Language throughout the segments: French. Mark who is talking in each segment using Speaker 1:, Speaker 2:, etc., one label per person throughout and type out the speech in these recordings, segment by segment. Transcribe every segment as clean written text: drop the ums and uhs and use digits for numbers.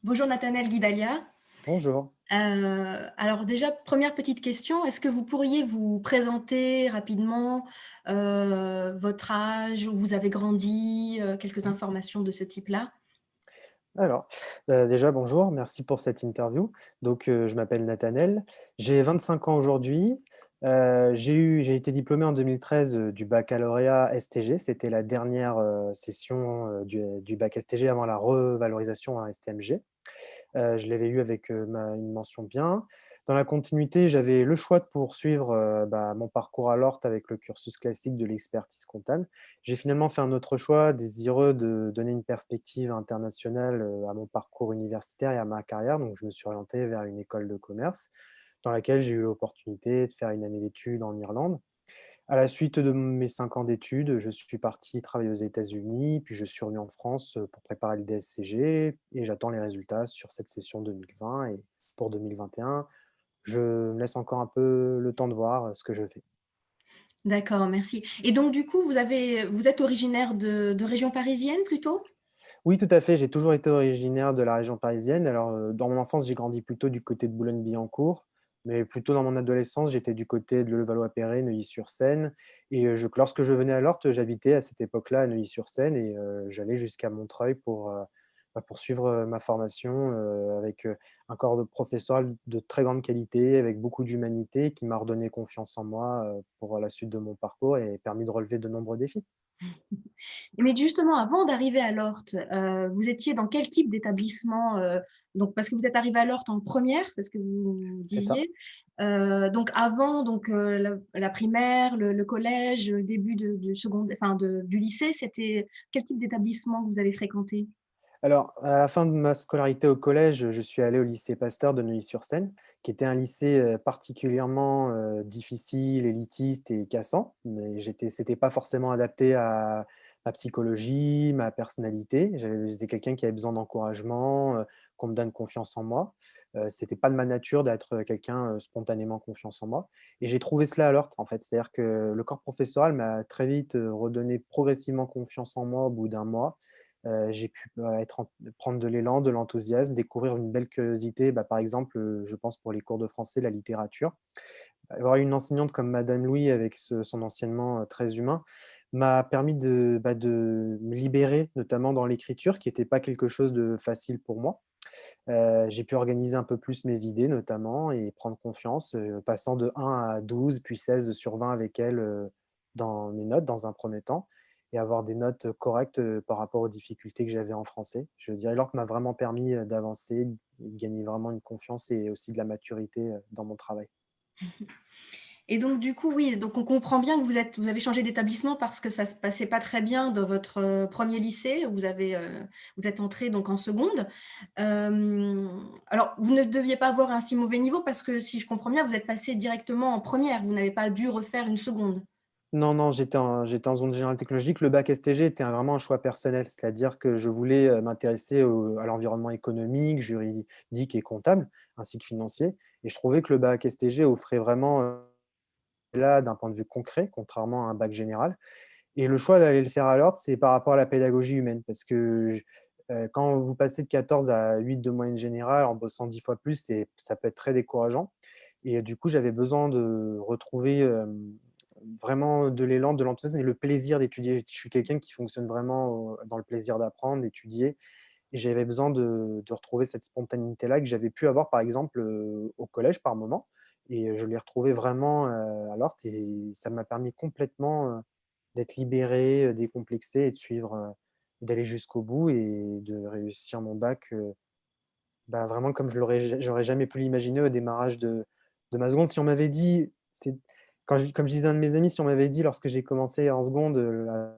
Speaker 1: Bonjour Nathanaël Guidalia.
Speaker 2: Bonjour.
Speaker 1: Alors déjà, première petite question, est-ce que vous pourriez vous présenter rapidement, votre âge, où vous avez grandi, quelques informations de ce type-là?
Speaker 2: Alors, déjà bonjour, merci pour cette interview. Je m'appelle Nathanel, j'ai 25 ans aujourd'hui. J'ai été diplômé en 2013, du baccalauréat STG. C'était la dernière, session, du bac STG avant la revalorisation à STMG. Je l'avais eu avec, une mention bien. Dans la continuité, j'avais le choix de poursuivre, mon parcours à l'ORT avec le cursus classique de l'expertise comptable. J'ai finalement fait un autre choix, désireux de donner une perspective internationale, à mon parcours universitaire et à ma carrière. Donc je me suis orienté vers une école de commerce dans laquelle j'ai eu l'opportunité de faire une année d'études en Irlande. À la suite de mes 5 ans d'études, je suis parti travailler aux États-Unis, puis je suis revenu en France, pour préparer le DSCG et j'attends les résultats sur cette session 2020 et pour 2021, je me laisse encore un peu le temps de voir, ce que je fais.
Speaker 1: D'accord, merci. Et donc du coup, vous êtes originaire de région parisienne plutôt?
Speaker 2: Oui, tout à fait, j'ai toujours été originaire de la région parisienne. Alors, dans mon enfance, j'ai grandi plutôt du côté de Boulogne-Billancourt, mais plutôt dans mon adolescence, j'étais du côté de Levallois-Perret, Neuilly-sur-Seine et lorsque je venais à Lorth, j'habitais à cette époque-là à Neuilly-sur-Seine et j'allais jusqu'à Montreuil pour, poursuivre, ma formation, avec, un corps de professoral de très grande qualité, avec beaucoup d'humanité, qui m'a redonné confiance en moi, pour la suite de mon parcours et permis de relever de nombreux défis.
Speaker 1: Mais justement, avant d'arriver à l'Ort, vous étiez dans quel type d'établissement? Donc parce que vous êtes arrivé à l'Ort en première, c'est ce que vous
Speaker 2: C'est ça.
Speaker 1: disiez. Donc avant la primaire, le collège, le début du enfin du lycée, c'était quel type d'établissement que vous avez fréquenté?
Speaker 2: Alors, à la fin de ma scolarité au collège, je suis allé au lycée Pasteur de Neuilly-sur-Seine, qui était un lycée, particulièrement, difficile, élitiste et cassant. Mais c'était pas forcément adapté à ma psychologie, ma personnalité. J'étais quelqu'un qui avait besoin d'encouragement, qu'on me donne confiance en moi. C'était pas de ma nature d'être, quelqu'un, spontanément confiance en moi et j'ai trouvé cela à l'Ort, en fait. C'est-à-dire que le corps professoral m'a très vite, redonné progressivement confiance en moi au bout d'un mois. J'ai pu, prendre de l'élan, de l'enthousiasme, découvrir une belle curiosité, par exemple, je pense pour les cours de français, la littérature. Avoir une enseignante comme madame Louis avec son enseignement, très humain, m'a permis de me libérer, notamment dans l'écriture qui était pas quelque chose de facile pour moi. J'ai pu organiser un peu plus mes idées notamment et prendre confiance, passant de 1 à 12 puis 16 sur 20 avec elle, dans mes notes dans un premier temps et avoir des notes correctes, par rapport aux difficultés que j'avais en français. Je dirais alors que m'a vraiment permis, d'avancer, de gagner vraiment une confiance et aussi de la maturité, dans mon travail.
Speaker 1: Et donc du coup, oui, donc on comprend bien que vous avez changé d'établissement parce que ça se passait pas très bien dans votre, 1er lycée où vous êtes entré donc en seconde. Alors vous ne deviez pas avoir un si mauvais niveau parce que si je comprends bien, vous êtes passé directement en première. Vous n'avez pas dû refaire une seconde.
Speaker 2: Non, non, j'étais en zone générale technologique. Le bac STG était vraiment un choix personnel, c'est-à-dire que je voulais, m'intéresser à l'environnement économique, juridique et comptable, ainsi que financier et je trouvais que le bac STG offrait vraiment, là, d'un point de vue concret, contrairement à un bac général et le choix d'aller le faire à l'Ordre, c'est par rapport à la pédagogie humaine parce que quand vous passez de 14 à 8 de moyenne générale en bossant 10 fois plus, ça peut être très décourageant et du coup, j'avais besoin de retrouver, vraiment de l'élan, de l'enthousiasme et le plaisir d'étudier. Je suis quelqu'un qui fonctionne vraiment, dans le plaisir d'apprendre, d'étudier et j'avais besoin de retrouver cette spontanéité-là que j'avais pu avoir, par exemple, au collège par moment et je l'ai retrouvée vraiment, à l'Ort et ça m'a permis complètement, d'être libéré, décomplexé et de suivre, d'aller jusqu'au bout et de réussir mon bac, vraiment comme j'aurais jamais pu l'imaginer au démarrage de ma seconde. Si on m'avait dit, c'est comme je disais à un de mes amis, si on m'avait dit lorsque j'ai commencé en seconde, la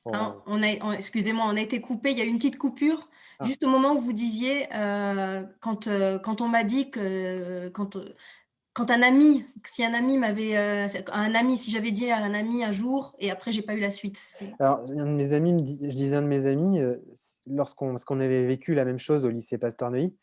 Speaker 1: Hein,
Speaker 2: oh,
Speaker 1: excusez-moi, on a été coupé. Il y a eu une petite coupure
Speaker 2: ah,
Speaker 1: juste au moment où vous disiez, quand on m'a dit quand un ami, si un ami m'avait, si j'avais dit à un ami un jour et après j'ai pas eu la suite.
Speaker 2: alors un de mes amis me dit je disais à un de mes amis, parce qu'on avait vécu la même chose au lycée Pasteur Neuilly.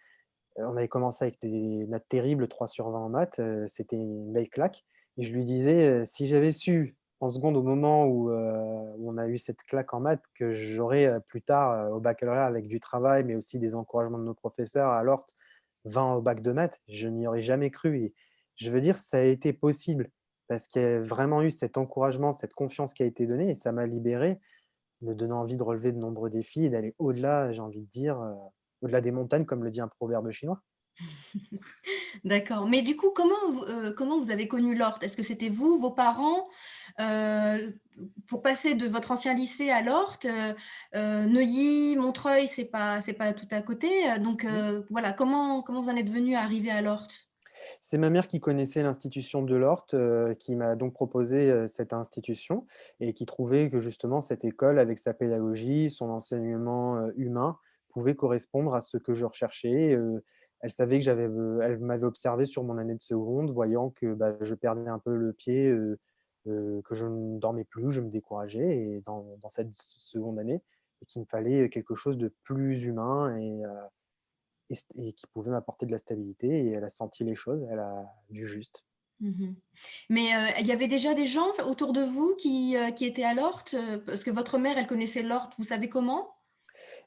Speaker 2: On avait commencé avec des notes terribles, 3 sur 20 en maths, c'était une belle claque et je lui disais, «Si j'avais su en seconde au moment où on a eu cette claque en maths que j'aurais, plus tard, au baccalauréat avec du travail, mais aussi des encouragements de nos professeurs à l'Ort, 20 au bac de maths. Je n'y aurais jamais cru et je veux dire, ça a été possible parce qu'il y a vraiment eu cet encouragement, cette confiance qui a été donnée et ça m'a libéré, me donnant envie de relever de nombreux défis et d'aller au-delà, j'ai envie de dire, au-delà des montagnes, comme le dit un proverbe chinois.
Speaker 1: D'accord. Mais du coup, comment vous avez connu l'Ort? Est-ce que c'était vous, vos parents? Pour passer de votre ancien lycée à l'Ort, Neuilly, Montreuil, c'est pas tout à côté, donc voilà, comment vous en êtes venus à arriver à l'Ort?
Speaker 2: C'est ma mère qui connaissait l'institution de l'Ort, qui m'a donc proposé, cette institution et qui trouvait que justement cette école avec sa pédagogie, son enseignement, humain, pouvait correspondre à ce que je recherchais, elle savait que elle m'avait observé sur mon année de seconde, voyant que, bah, je perdais un peu le pied, que je ne dormais plus, je me décourageais et dans cette seconde année et qu'il me fallait quelque chose de plus humain et qui pouvait m'apporter de la stabilité et elle a senti les choses, elle a vu juste.
Speaker 1: Mmh. Mais, il y avait déjà des gens autour de vous qui étaient à l'Ort? Parce que votre mère, elle connaissait l'Ort, vous savez comment?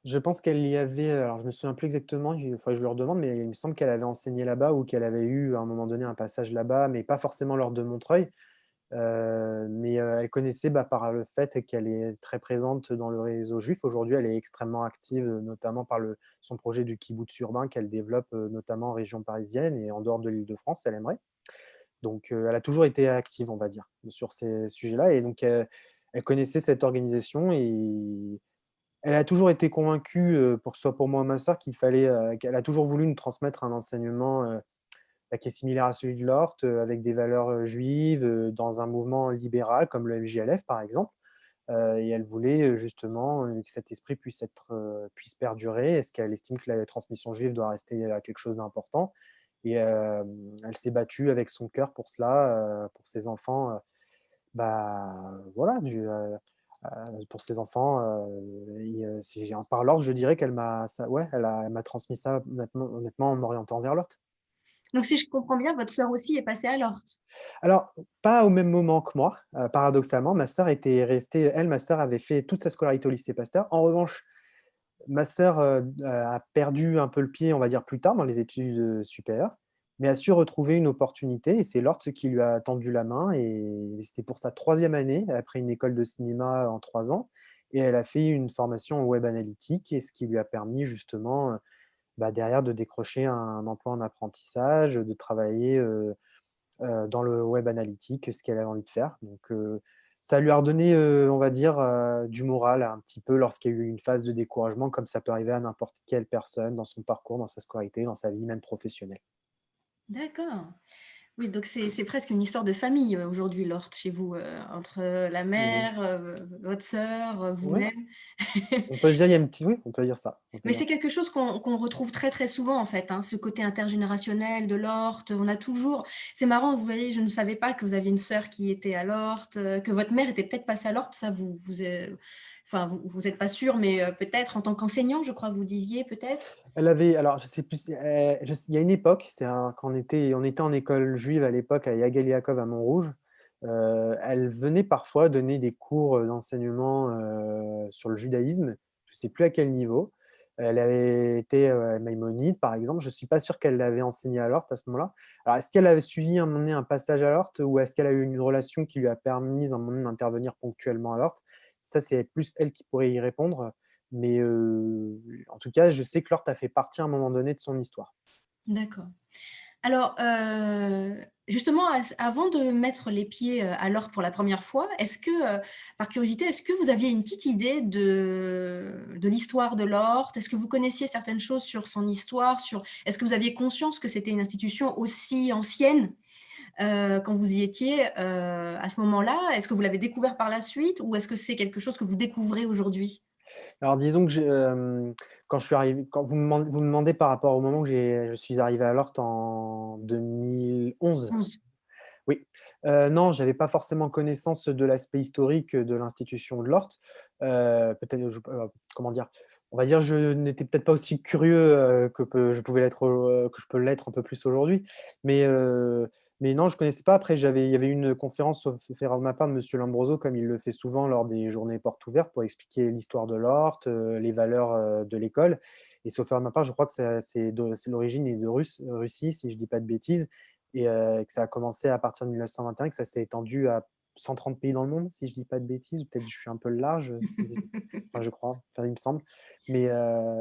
Speaker 2: Je pense qu'elle y avait, alors je me souviens plus exactement, il faudrait que je lui redemande, mais il me semble qu'elle avait enseigné là-bas ou qu'elle avait eu à un moment donné un passage là-bas, mais pas forcément lors de Montreuil. Mais, elle connaissait, bah, par le fait qu'elle est très présente dans le réseau juif. Aujourd'hui, elle est extrêmement active, notamment par son projet du kibboutz urbain qu'elle développe, notamment en région parisienne et en dehors de l'Île-de-France, elle aimerait. Donc, elle a toujours été active, on va dire, sur ces sujets-là et donc, elle connaissait cette organisation et elle a toujours été convaincue, pour que ce soit pour moi ou ma sœur, qu'elle a toujours voulu nous transmettre un enseignement, bah, qui est similaire à celui de l'Ort, avec des valeurs, juives, dans un mouvement libéral comme le MJLF, par exemple. Et elle voulait, justement, que cet esprit puisse perdurer. Est-ce qu'elle estime que la transmission juive doit rester, quelque chose d'important et elle s'est battue avec son cœur pour cela, pour ses enfants, bah, voilà, pour ses enfants, et si en par l'Ort, je dirais qu'elle m'a ça ouais, elle m'a transmis ça honnêtement en m'orientant vers l'Ort.
Speaker 1: Donc si je comprends bien, votre sœur aussi est passée à l'Ort?
Speaker 2: Alors, pas au même moment que moi, paradoxalement, ma sœur était restée ma sœur avait fait toute sa scolarité au lycée Pasteur. En revanche, ma sœur, a perdu un peu le pied, on va dire, plus tard dans les études, supérieures, mais a su retrouver une opportunité et c'est l'Orts qui lui a tendu la main et c'était pour sa troisième année, après une école de cinéma en 3 ans et elle a fait une formation en web analytique et ce qui lui a permis justement, bah, derrière de décrocher un emploi en apprentissage, de travailler, dans le web analytique, ce qu'elle avait envie de faire. Donc, ça lui a redonné, on va dire, du moral un petit peu lorsqu'il y a eu une phase de découragement, comme ça peut arriver à n'importe quelle personne dans son parcours, dans sa scolarité, dans sa vie même professionnelle.
Speaker 1: D'accord. Oui, donc c'est presque une histoire de famille, aujourd'hui, l'Ort, chez vous, entre, la
Speaker 2: Oui.
Speaker 1: mère, votre sœur,
Speaker 2: Ouais,
Speaker 1: vous-même.
Speaker 2: on peut dire il y a une petite oui, on peut dire ça, on peut
Speaker 1: Mais
Speaker 2: dire
Speaker 1: c'est
Speaker 2: ça.
Speaker 1: quelque chose qu'on retrouve très, très souvent, en fait, hein, ce côté intergénérationnel de l'Ort. On a toujours c'est marrant, vous voyez, je ne savais pas que vous aviez une sœur qui était à l'Ort, que votre mère était peut-être passée à l'Ort, ça enfin, vous êtes pas sûr, mais peut-être en tant qu'enseignant, je crois, vous disiez peut-être?
Speaker 2: Elle avait alors je sais plus si je sais il y a une époque, quand on était en école juive à l'époque à Yagal Yaakov à Montrouge, elle venait parfois donner des cours, d'enseignement, sur le judaïsme. Je ne sais plus à quel niveau. Elle avait été, maïmonide par exemple. Je ne suis pas sûr qu'elle l'avait enseigné à l'Ort à ce moment-là. Alors est-ce qu'elle avait suivi à un moment donné un passage à l'Ort ou est-ce qu'elle a eu une relation qui lui a permis à un moment donné d'intervenir ponctuellement à l'Ort? Ça, c'est plus elle qui pourrait y répondre. Mais, en tout cas, je sais que l'Orte a fait partie à un moment donné de son histoire.
Speaker 1: D'accord. Alors, justement, avant de mettre les pieds, à l'Ort pour la première fois, est-ce que, par curiosité, est-ce que vous aviez une petite idée de l'histoire de l'Ort? Est-ce que vous connaissiez certaines choses sur son histoire? Est-ce que vous aviez conscience que c'était une institution aussi ancienne, quand vous y étiez, à ce moment-là? Est-ce que vous l'avez découvert par la suite ou est-ce que c'est quelque chose que vous découvrez aujourd'hui?
Speaker 2: Alors disons que quand je suis arrivé quand vous me demandez par rapport au moment où je suis arrivé à l'Orte en 2011.
Speaker 1: 11.
Speaker 2: Oui. Non, j'avais pas forcément connaissance de l'aspect historique, de l'institution de l'Orte. Peut-être, comment dire? On va dire, je n'étais peut-être pas aussi curieux, que je peux l'être un peu plus aujourd'hui. Mais, Mais non, je connaissais pas. Après, il y avait une conférence sauf erreur de ma part de monsieur Lombroso, comme il le fait souvent lors des journées portes ouvertes pour expliquer l'histoire de l'Orte, les valeurs, de l'école et sauf erreur de ma part, je crois que ça c'est l'origine est de Russie, si je dis pas de bêtises et que ça a commencé à partir de 1921, que ça s'est étendu à 130 pays dans le monde, si je dis pas de bêtises ou peut-être je suis un peu large, enfin je crois, enfin il me semble. Mais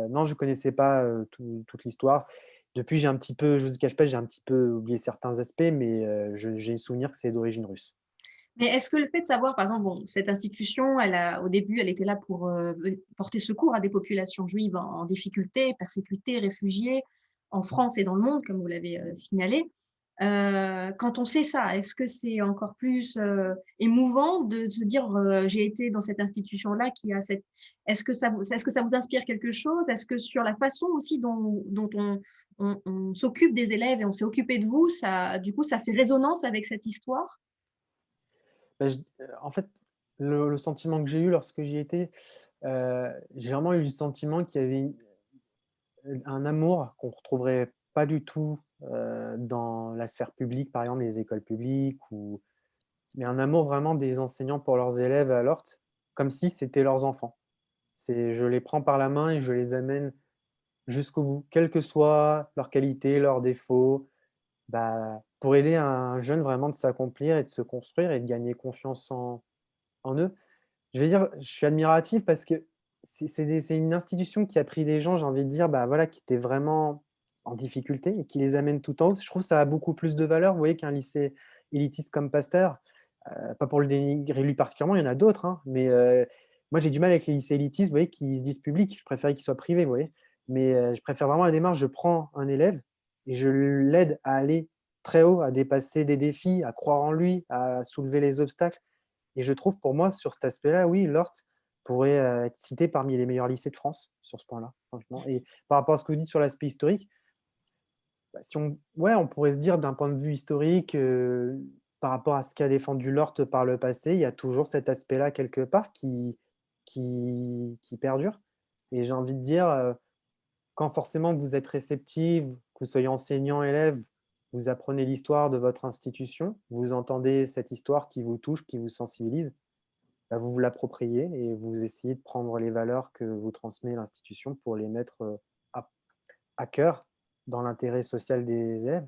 Speaker 2: non, je connaissais pas, toute l'histoire. Depuis, je vous cache pas, j'ai un petit peu oublié certains aspects, mais j'ai le souvenir que c'est d'origine russe.
Speaker 1: Mais est-ce que le fait de savoir, par exemple, bon, cette institution, au début, elle était là pour porter secours à des populations juives en difficulté, persécutées, réfugiées, en France et dans le monde, comme vous l'avez signalé. Quand on sait ça, est-ce que c'est encore plus émouvant de se dire j'ai été dans cette institution-là qui a cette. Est-ce que ça vous inspire quelque chose? Est-ce que sur la façon aussi dont on s'occupe des élèves et on s'est occupé de vous, ça, du coup, ça fait résonance avec cette histoire?
Speaker 2: Bah, en fait, le sentiment que j'ai eu lorsque j'y étais, j'ai vraiment eu le sentiment qu'il y avait un amour qu'on retrouverait pas du tout, dans la sphère publique, par exemple les écoles publiques ou mais un amour vraiment des enseignants pour leurs élèves à l'Orte, comme si c'était leurs enfants. Je les prends par la main et je les amène jusqu'au bout, quelle que soit leur qualité, leurs défauts, bah, pour aider un jeune vraiment de s'accomplir et de se construire et de gagner confiance en eux. Je vais dire, je suis admiratif parce que c'est une institution qui a pris des gens, j'ai envie de dire, bah, voilà, qui étaient vraiment en difficulté et qui les amène tout en haut. Je trouve que ça a beaucoup plus de valeur, vous voyez, qu'un lycée élitiste comme Pasteur. Pas pour le dénigrer lui particulièrement, il y en a d'autres, hein, mais moi j'ai du mal avec les lycées élitistes, vous voyez, qui se disent publics. Je préférais qu'ils soient privés, vous voyez? Mais je préfère vraiment la démarche, je prends un élève et je l'aide à aller très haut, à dépasser des défis, à croire en lui, à soulever les obstacles et je trouve pour moi sur cet aspect-là, oui, l'Ort pourrait, être cité parmi les meilleurs lycées de France, sur ce point-là, franchement et par rapport à ce que vous dites sur l'aspect historique, bah, si on ouais, on pourrait se dire d'un point de vue historique, par rapport à ce qu'a défendu l'Ort par le passé, il y a toujours cet aspect-là quelque part qui perdure et j'ai envie de dire, quand forcément vous êtes réceptive, que vous soyez enseignant, élève, vous apprenez l'histoire de votre institution, vous entendez cette histoire qui vous touche, qui vous sensibilise, bah, vous vous l'appropriez et vous essayez de prendre les valeurs que vous transmet l'institution pour les mettre, à cœur dans l'intérêt social des élèves.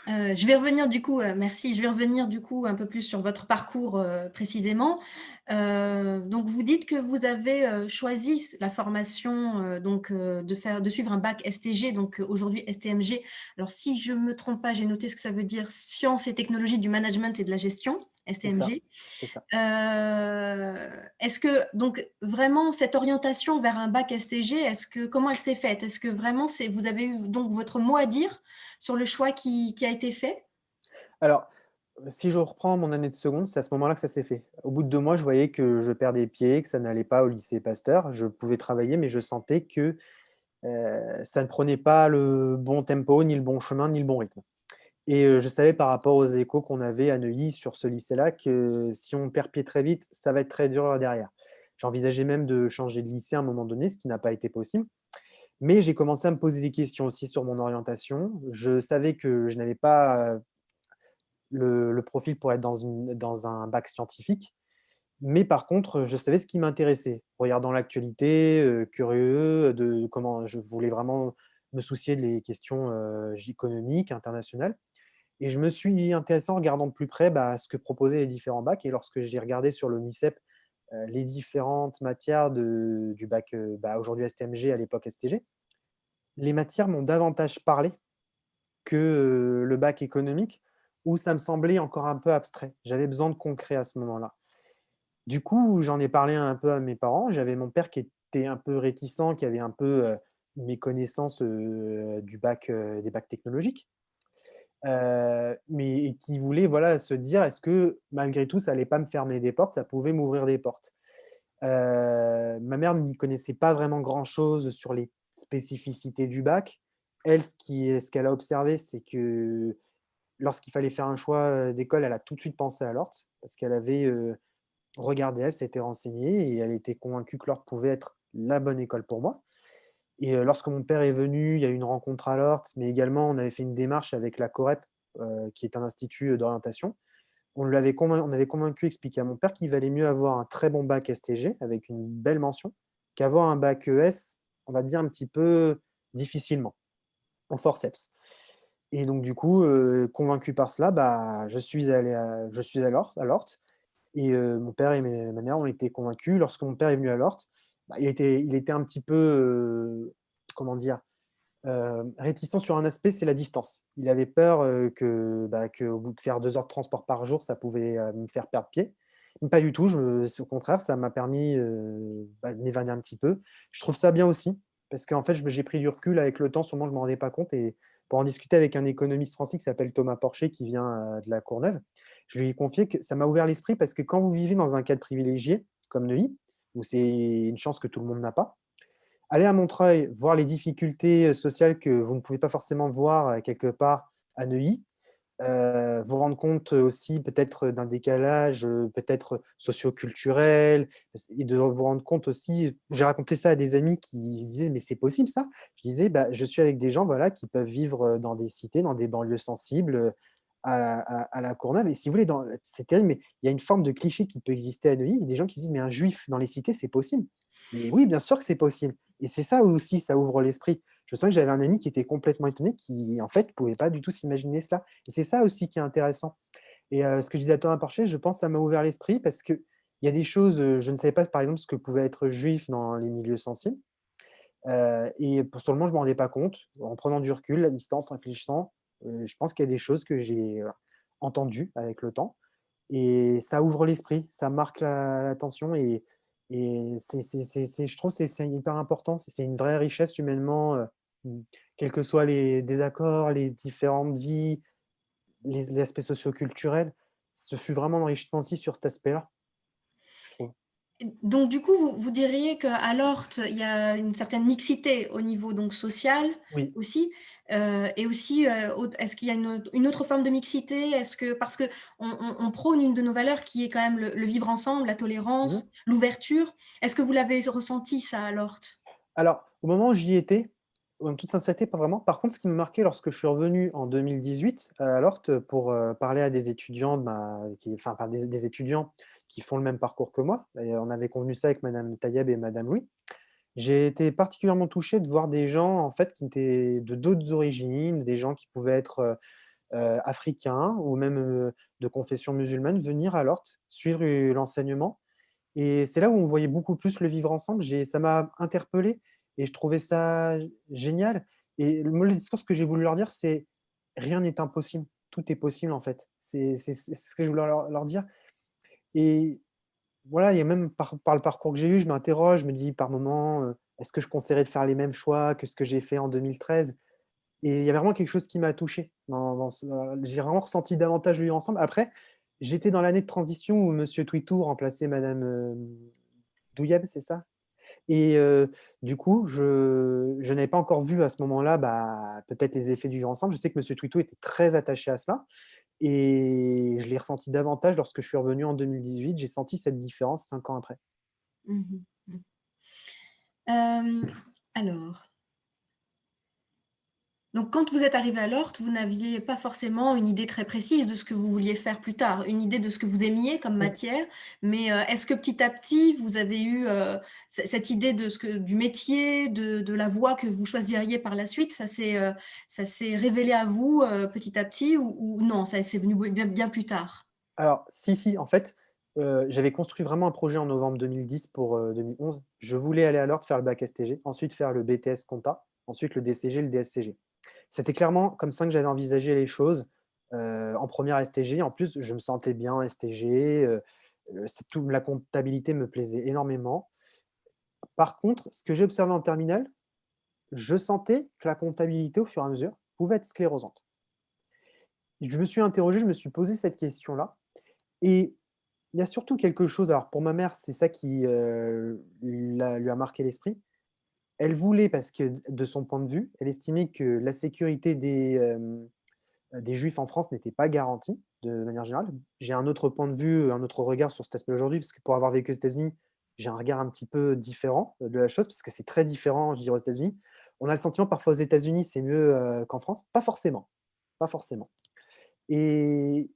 Speaker 1: Je vais revenir du coup, merci, je vais revenir du coup un peu plus sur votre parcours, précisément. Donc vous dites que vous avez, choisi la formation, de suivre un bac STG, donc aujourd'hui STMG. Alors si je me trompe pas, j'ai noté ce que ça veut dire, Sciences et technologies du management et de la gestion,
Speaker 2: C'est ça,
Speaker 1: STMG.
Speaker 2: c'est ça.
Speaker 1: Est-ce que donc vraiment cette orientation vers un bac STG, comment elle s'est faite? Est-ce que vraiment vous avez eu donc votre mot à dire sur le choix qui a été fait?
Speaker 2: Alors, si je reprends mon année de seconde, c'est à ce moment-là que ça s'est fait. Au bout de 2 mois, je voyais que je perdais pied, que ça n'allait pas au lycée Pasteur. Je pouvais travailler, mais je sentais que, ça ne prenait pas le bon tempo, ni le bon chemin, ni le bon rythme. Et je savais par rapport aux échos qu'on avait à Neuilly sur ce lycée-là que si on perd pied très vite, ça va être très dur derrière. J'envisageais même de changer de lycée à un moment donné, ce qui n'a pas été possible. Mais j'ai commencé à me poser des questions aussi sur mon orientation. Je savais que je n'avais pas, le profil pour être dans un bac scientifique. Mais par contre, je savais ce qui m'intéressait. Regardant l'actualité, curieux de comment je voulais vraiment me soucier des questions, économiques, internationales. Et je me suis intéressé en regardant de plus près, bah, ce que proposaient les différents bacs et lorsque j'ai regardé sur l'ONICEP, les différentes matières du bac, bah, aujourd'hui STMG, à l'époque STG, les matières m'ont davantage parlé que, le bac économique où ça me semblait encore un peu abstrait. J'avais besoin de concret à ce moment-là. Du coup, j'en ai parlé un peu à mes parents. J'avais mon père qui était un peu réticent, qui avait un peu, une méconnaissance, du bac, des bacs technologiques. Mais qui voulait, voilà, se dire: «Est-ce que malgré tout, ça allait pas me fermer des portes? Ça pouvait m'ouvrir des portes?» Ma mère n'y connaissait pas vraiment grand-chose sur les spécificités du bac. Elle, ce qu'elle a observé, c'est que lorsqu'il fallait faire un choix, d'école, elle a tout de suite pensé à l'Orte parce qu'elle avait, regardé, elle s'était renseignée et elle était convaincue que l'Orte pouvait être la bonne école pour moi. Et lorsque mon père est venu, il y a eu une rencontre à l'Ort, mais également on avait fait une démarche avec la COREP, qui est un institut, d'orientation. On avait convaincu, expliqué à mon père qu'il valait mieux avoir un très bon bac STG avec une belle mention, qu'avoir un bac ES, on va dire un petit peu difficilement, en forceps. Et donc du coup, convaincu par cela, bah, je suis à Lort et mon père et ma mère ont été convaincus. Lorsque mon père est venu à Lort, bah, il était un petit peu, comment dire? Réticent sur un aspect, c'est la distance. Il avait peur, qu'au bout de faire 2 heures de transport par jour, ça pouvait, me faire perdre pied. Mais pas du tout, c'est au contraire, ça m'a permis, de m'évader un petit peu. Je trouve ça bien aussi, parce qu'en fait, j'ai pris du recul avec le temps, sûrement je ne me rendais pas compte et pour en discuter avec un économiste français qui s'appelle Thomas Porcher, qui vient, de La Courneuve, je lui ai confié que ça m'a ouvert l'esprit parce que quand vous vivez dans un cadre privilégié, comme Neuilly, où c'est une chance que tout le monde n'a pas, aller à Montreuil, voir les difficultés, sociales que vous ne pouvez pas forcément voir, quelque part à Neuilly, vous rendre compte, aussi peut-être d'un décalage, peut-être socio-culturel et de vous rendre compte aussi j'ai raconté ça à des amis qui se disaient: «Mais c'est possible ça?» Je disais: «Bah, je suis avec des gens, voilà, qui peuvent vivre, dans des cités, dans des banlieues sensibles, à La Courneuve» et si vous voulez, c'est terrible, mais il y a une forme de cliché qui peut exister à Neuilly. Il y a des gens qui se disent: «Mais un juif dans les cités, c'est possible?» Mais oui, bien sûr que c'est possible et c'est ça aussi, ça ouvre l'esprit. Je me souviens que j'avais un ami qui était complètement étonné, qui, en fait, pouvait pas du tout s'imaginer cela et c'est ça aussi qui est intéressant et ce que je disais à Thomas Porcher, je pense que ça m'a ouvert l'esprit parce qu'il y a des choses, je ne savais pas, par exemple, ce que pouvait être juif dans les milieux sensibles, et pour sur le moment, je ne me rendais pas compte. En prenant du recul, la distance, en réfléchissant, je pense qu'il y a des choses que j'ai, entendues avec le temps et ça ouvre l'esprit, ça marque l'attention et c'est je trouve c'est hyper important. C'est une vraie richesse humainement, mmh, quels que soient les désaccords, les différentes vies, les aspects socioculturels. Ce fut vraiment enrichissant aussi sur cet aspect-là, je trouve.
Speaker 1: Donc du coup, vous diriez qu'à Lorth, il y a une certaine mixité au niveau donc social
Speaker 2: Oui.
Speaker 1: aussi, et aussi, au est-ce qu'il y a une autre forme de mixité? Est-ce que parce qu'on on prône une de nos valeurs qui est quand même le vivre ensemble, la
Speaker 2: Mmh.
Speaker 1: tolérance, l'ouverture. Est-ce que vous l'avez ressenti ça à Lorth?
Speaker 2: Alors, au moment où j'y étais, en toute sincérité, pas vraiment. Par contre, ce qui me marquait lorsque je suis revenu en 2018 à Lorth pour, parler à des étudiants enfin, des étudiants qui font le même parcours que moi et on avait convenu ça avec madame Tayeb et madame Louis. J'ai été particulièrement touché de voir des gens, en fait, qui étaient de d'autres origines, des gens qui pouvaient être, africains ou même, de confession musulmane, venir à Lorth, suivre, l'enseignement et c'est là où on voyait beaucoup plus le vivre ensemble. Ça m'a interpellé et je trouvais ça génial et le discours, ce que j'ai voulu leur dire, c'est: «Rien n'est impossible, tout est possible, en fait». C'est ce que je voulais leur dire et voilà, il y a même par le parcours que j'ai eu, je m'interroge, je me dis par moments, «Est-ce que je conseillerais de faire les mêmes choix que ce que j'ai fait en 2013?» Et il y avait vraiment quelque chose qui m'a touché dans ce j'ai vraiment ressenti davantage le vivre ensemble. Après, j'étais dans l'année de transition où monsieur Twitou remplaçait madame, Douieb, c'est ça? Et du coup, je n'avais pas encore vu à ce moment-là, bah, peut-être les effets du vivre ensemble. Je sais que monsieur Twitou était très attaché à cela et je l'ai ressenti davantage lorsque je suis revenu en 2018. J'ai senti cette différence 5 ans après.
Speaker 1: Mmh mh. Mmh. Alors donc quand vous êtes arrivé à Lorth, vous n'aviez pas forcément une idée très précise de ce que vous vouliez faire plus tard, une idée de ce que vous aimiez comme
Speaker 2: Si.
Speaker 1: matière, mais, est-ce que petit à petit vous avez eu, cette idée de ce que du métier, de la voie que vous choisiriez par la suite, ça s'est révélé à vous, petit à petit ou non, ça c'est venu bien plus tard?
Speaker 2: Alors si, si, en fait, j'avais construit vraiment un projet en novembre 2010 pour, 2011. Je voulais aller à Lordt faire le bac STG, ensuite faire le BTS compta, ensuite le DCG, le DSCG. C'était clairement comme ça que j'avais envisagé les choses, en première STG. En plus, je me sentais bien en STG, c'est tout la comptabilité me plaisait énormément. Par contre, ce que j'ai observé en terminale, je sentais que la comptabilité, au fur et à mesure, pouvait être sclérosante. Je me suis interrogé, je me suis posé cette question-là et il y a surtout quelque chose, alors pour ma mère, c'est ça qui, lui a marqué l'esprit. Elle voulait parce que de son point de vue, elle estimait que la sécurité des juifs en France n'était pas garantie, de manière générale. J'ai un autre point de vue, un autre regard sur cet aspect aujourd'hui, parce que pour avoir vécu aux États-Unis, j'ai un regard un petit peu différent de la chose, parce que c'est très différent, je dirais, aux États-Unis. On a le sentiment parfois aux États-Unis, c'est mieux, qu'en France. Pas forcément, pas forcément. Et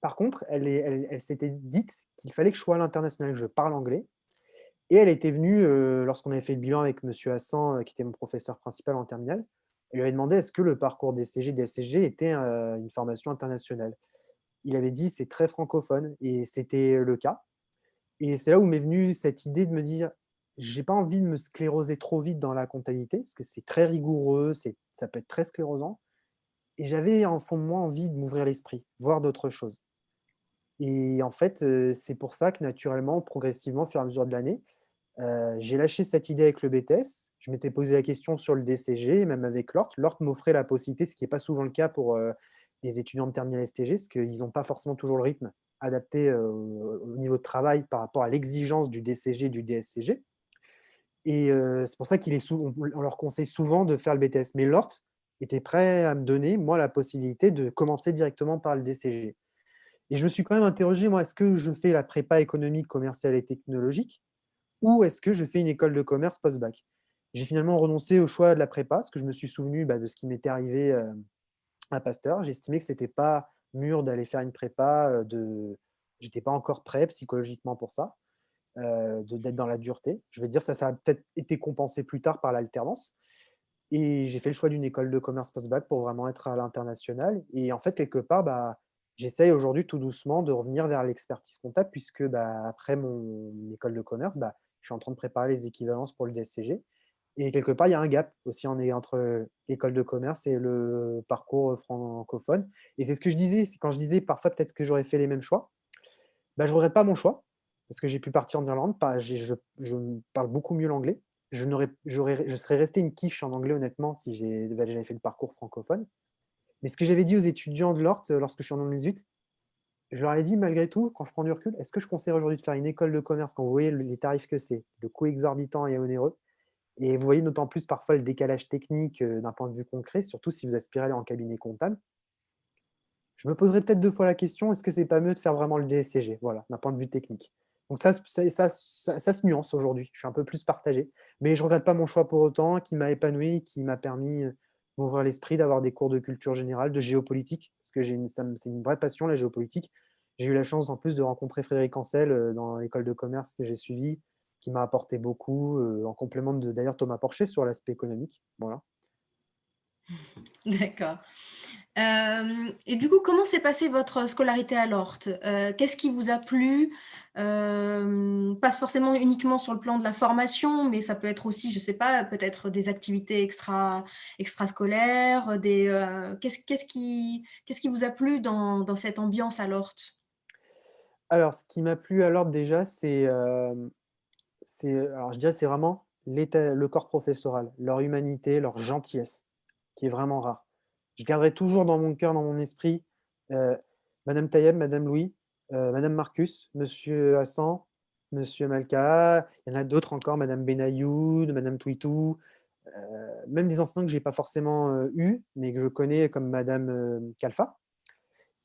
Speaker 2: par contre, elle s'était dite qu'il fallait que je sois à l'international, que je parle anglais. Et elle était venue, lorsqu'on avait fait le bilan avec monsieur Hassan, qui était mon professeur principal en terminale. Elle lui avait demandé: «Est-ce que le parcours DCG, DSCG était, une formation internationale?» Il avait dit: «C'est très francophone» et c'était le cas. Et c'est là où m'est venue cette idée de me dire: «J'ai pas envie de me scléroser trop vite dans la comptabilité», parce que c'est très rigoureux, ça peut être très sclérosant. Et j'avais en fond de moi envie de m'ouvrir l'esprit, voir d'autres choses. Et en fait, c'est pour ça que naturellement, progressivement, au fur et à mesure de l'année, j'ai lâché cette idée avec le BTS. Je m'étais posé la question sur le DCG, même avec l'ORT. L'ORT m'offrait la possibilité, ce qui est pas souvent le cas pour, les étudiants de terminale STG, parce qu'ils ont pas forcément toujours le rythme adapté, au niveau de travail par rapport à l'exigence du DCG, du DSCG. Et c'est pour ça qu'il est sou on leur conseille souvent de faire le BTS. Mais l'ORT était prêt à me donner, moi, la possibilité de commencer directement par le DCG. Et je me suis quand même interrogé, moi, est-ce que je fais la prépa économique, commerciale et technologique ou est-ce que je fais une école de commerce post-bac? J'ai finalement renoncé au choix de la prépa parce que je me suis souvenu, bah, de ce qui m'était arrivé, à Pasteur. J'ai estimé que c'était pas mûr d'aller faire une prépa, j'étais pas encore prêt psychologiquement pour ça, d'être dans la dureté. Je veux dire ça a peut-être été compensé plus tard par l'alternance et j'ai fait le choix d'une école de commerce post-bac pour vraiment être à l'international et en fait, quelque part, bah, j'essaye aujourd'hui tout doucement de revenir vers l'expertise comptable puisque, bah, après mon école de commerce, bah, je suis en train de préparer les équivalences pour le DSCG et quelque part, il y a un gap aussi entre l'école de commerce et le parcours, francophone et c'est ce que je disais, c'est quand je disais parfois peut-être que j'aurais fait les mêmes choix, bah, je regrette pas mon choix, parce que j'ai pu partir en Irlande, pas j'ai je parle beaucoup mieux l'anglais. Je serais resté une quiche en anglais honnêtement si j'avais fait le parcours francophone. Mais ce que j'avais dit aux étudiants de l'ORT, lorsque je suis en 2018, je leur ai dit: «Malgré tout, quand je prends du recul, est-ce que je conseillerais aujourd'hui de faire une école de commerce quand vous voyez les tarifs que c'est, le coût exorbitant et onéreux et vous voyez d'autant plus parfois le décalage technique, d'un point de vue concret, surtout si vous aspirez à aller en cabinet comptable. Je me poserais peut-être 2 fois la question, est-ce que c'est pas mieux de faire vraiment le DSCG? Voilà, d'un point de vue technique. Donc ça se nuance aujourd'hui, je suis un peu plus partagé, mais je regrette pas mon choix pour autant, qui m'a épanoui, qui m'a permis, m'ouvrir l'esprit, d'avoir des cours de culture générale, de géopolitique, parce que j'ai une ça me c'est une vraie passion la géopolitique. J'ai eu la chance en plus de rencontrer Frédéric Ancel, dans l'école de commerce que j'ai suivie, qui m'a apporté beaucoup, en complément de d'ailleurs Thomas Porcher sur l'aspect économique, voilà.
Speaker 1: D'accord. Et du coup, comment s'est passée votre scolarité à Lordt? Qu'est-ce qui vous a plu? Pas forcément uniquement sur le plan de la formation, mais ça peut être aussi, je sais pas, peut-être des activités extrascolaires, qu'est-ce qui vous a plu dans cette ambiance à Lordt?
Speaker 2: Alors ce qui m'a plu alors déjà, alors je dirais c'est vraiment le corps professoral, leur humanité, leur gentillesse, qui est vraiment rare. Je garderai toujours dans mon cœur, dans mon esprit, heu, madame Tayeb, madame Louis, madame Marcus, monsieur Hassan, monsieur Malka, il y en a d'autres encore, madame Benayoun, madame Touitou, même des enseignants que j'ai pas forcément, eus, mais que je connais comme madame, Khalfa.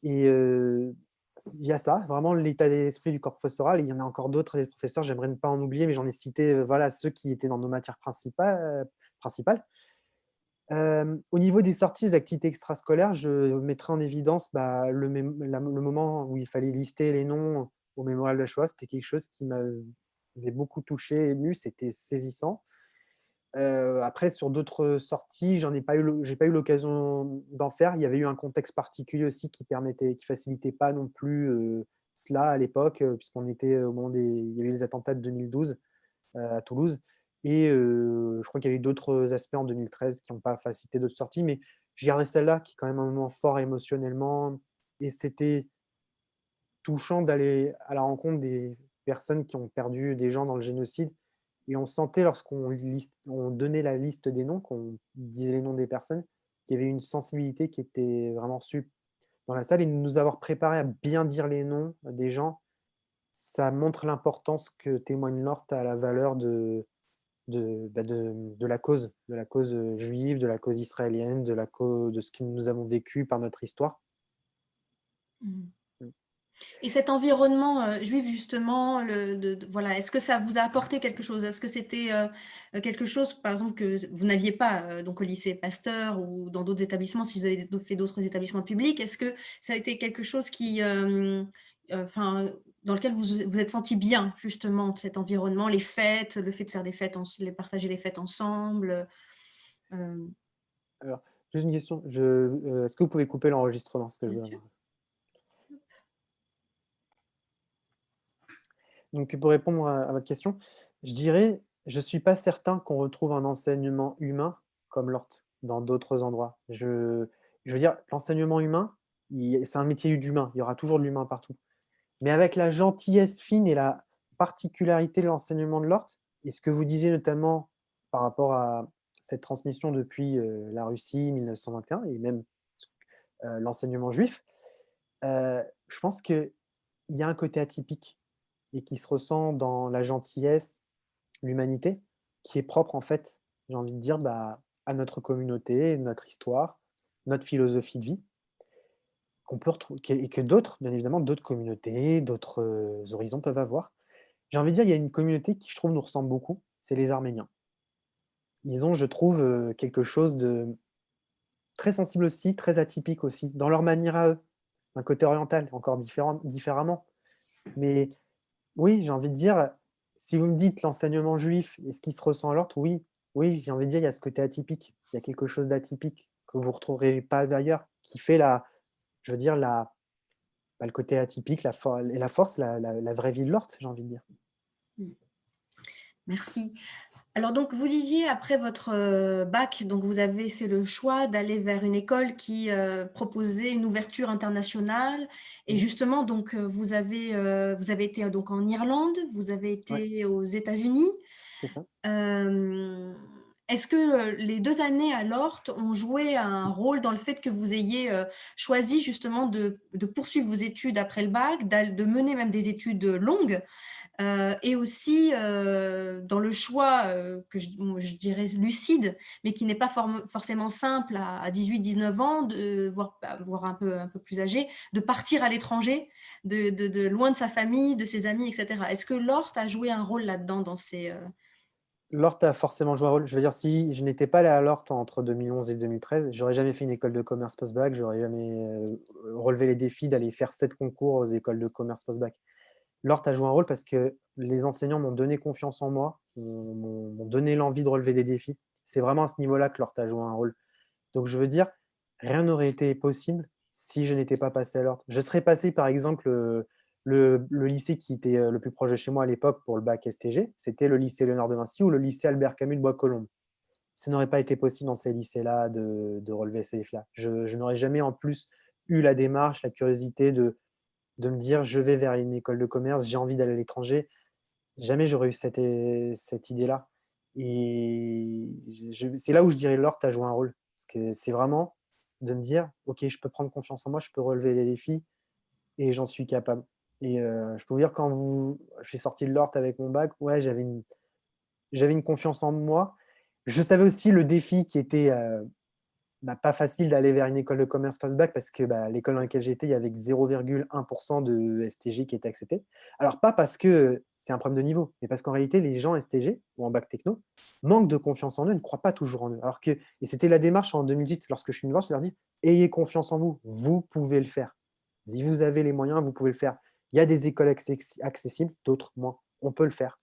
Speaker 2: Et il y a ça, vraiment l'état d'esprit du corps professoral. Il y en a encore d'autres des professeurs, j'aimerais ne pas en oublier, mais j'en ai cité, voilà, ceux qui étaient dans nos matières principales. Au niveau des sorties, des activités extrascolaires, je mettrais en évidence, bah, le moment où il fallait lister les noms au mémorial de la Shoah. C'était quelque chose qui m'avait beaucoup touché, ému, c'était saisissant. Après sur d'autres sorties, j'ai pas eu l'occasion d'en faire. Il y avait eu un contexte particulier aussi qui facilitait pas non plus, cela à l'époque, puisqu'on était au moment il y a eu les attentats de 2012, à Toulouse et je crois qu'il y a eu d'autres aspects en 2013 qui ont pas facilité d'autres sorties, mais je garderai celle-là qui est quand même un moment fort émotionnellement et c'était touchant d'aller à la rencontre des personnes qui ont perdu des gens dans le génocide et on sentait on donnait la liste des noms, qu'on disait les noms des personnes, qu'il y avait une sensibilité qui était vraiment reçue dans la salle et de nous avoir préparés à bien dire les noms des gens, ça montre l'importance que témoigne l'ORT à la valeur de la cause, juive, de la cause israélienne, de ce que nous avons vécu par notre histoire.
Speaker 1: Mmh.
Speaker 2: Mmh.
Speaker 1: Et cet environnement, juif justement, voilà, est-ce que ça vous a apporté quelque chose? Est-ce que c'était, quelque chose, par exemple, que vous n'aviez pas, donc au lycée Pasteur ou dans d'autres établissements, si vous avez fait d'autres établissements publics? Est-ce que ça a été quelque chose qui, enfin, dans lequel vous êtes senti bien justement, cet environnement, les fêtes, le fait de faire des fêtes partager les fêtes ensemble, heu?
Speaker 2: Alors, juste une question, est-ce que vous pouvez couper l'enregistrement? Parce que je
Speaker 1: Bien
Speaker 2: dois
Speaker 1: sûr.
Speaker 2: donc pour répondre à votre question, je dirais, je ne suis pas certain qu'on retrouve un enseignement humain comme l'ORT dans d'autres endroits. Je veux dire, l'enseignement humain, c'est un métier d'humain, il y aura toujours de l'humain partout. Mais avec la gentillesse fine et la particularité de l'enseignement de l'ORT, et ce que vous disiez notamment par rapport à cette transmission depuis, la Russie 1921 et même, l'enseignement juif, je pense qu'il y a un côté atypique et qui se ressent dans la gentillesse, l'humanité, qui est propre en fait, j'ai envie de dire, bah, à notre communauté, notre histoire, notre philosophie de vie, qu'on peut retrouver et que d'autres, bien évidemment, d'autres communautés, d'autres, horizons peuvent avoir. J'ai envie de dire, il y a une communauté qui, je trouve, nous ressemble beaucoup, c'est les Arméniens. Ils ont, je trouve, quelque chose de très sensible aussi, très atypique aussi, dans leur manière à eux. Un côté oriental, encore différemment. Mais oui, j'ai envie de dire, si vous me dites l'enseignement juif, est-ce qu'il se ressent à l'orte? Oui, oui, j'ai envie de dire, il y a ce côté atypique. Il y a quelque chose d'atypique que vous retrouverez pas ailleurs, qui fait je veux dire le côté atypique, la force, la vraie vie de l'orte, j'ai envie de dire.
Speaker 1: Mmh. Merci. Alors donc vous disiez après votre, bac, donc vous avez fait le choix d'aller vers une école qui, proposait une ouverture internationale et
Speaker 2: Mmh.
Speaker 1: justement donc, vous avez été, donc en Irlande, vous avez
Speaker 2: Ouais,
Speaker 1: été aux États-Unis.
Speaker 2: c'est ça.
Speaker 1: Hem, Est-ce que, les 2 années à l'Ort ont joué un rôle dans le fait que vous ayez, choisi justement de poursuivre vos études après le bac, de mener même des études, longues? Et aussi, dans le choix, que je dirais lucide, mais qui n'est pas forcément simple à 18-19 ans, voire un peu plus âgé, de partir à l'étranger, de loin de sa famille, de ses amis et cetera. Est-ce que l'Ort a joué un rôle là-dedans dans ces,
Speaker 2: L'Orte a forcément joué un rôle. Je veux dire, si je n'étais pas allé à l'Orte entre 2011 et 2013, j'aurais jamais fait une école de commerce post-bac, j'aurais jamais, relevé les défis d'aller faire 7 concours aux écoles de commerce post-bac. L'Orte a joué un rôle parce que les enseignants m'ont donné confiance en moi, m'ont donné l'envie de relever des défis. C'est vraiment à ce niveau-là que l'Orte a joué un rôle. Donc je veux dire, rien n'aurait été possible si je n'étais pas passé à l'Orte. Je serais passé par exemple, le lycée qui était, le plus proche de chez moi à l'époque pour le bac STG, c'était le lycée Léonard de Vinci ou le lycée Albert Camus de Bois-Colombes. Ça n'aurait pas été possible dans ces lycées-là de relever ces défis-là. Je n'aurais jamais en plus eu la démarche, la curiosité de me dire: «Je vais vers une école de commerce, j'ai envie d'aller à l'étranger». Jamais j'aurais eu cette idée-là et c'est là où je dirais l'Orte a joué un rôle. Parce que c'est vraiment de me dire: «OK, je peux prendre confiance en moi, je peux relever les défis et j'en suis capable» et je peux vous dire je suis sorti de l'Orte avec mon bac, ouais, j'avais une confiance en moi. Je savais aussi le défi qui était, bah, pas facile d'aller vers une école de commerce post-bac parce que, bah, l'école dans laquelle j'étais, il y avait que 0,1 de STG qui était accepté. Alors pas parce que c'est un problème de niveau, mais parce qu'en réalité, les gens STG ou en bac techno manquent de confiance en eux, ne croient pas toujours en eux. Alors que et c'était la démarche en 2018 lorsque je suis venu voir, je leur dis: «Ayez confiance en vous, vous pouvez le faire. Si vous avez les moyens, vous pouvez le faire. Il y a des écoles accessibles, d'autres moins. On peut le faire».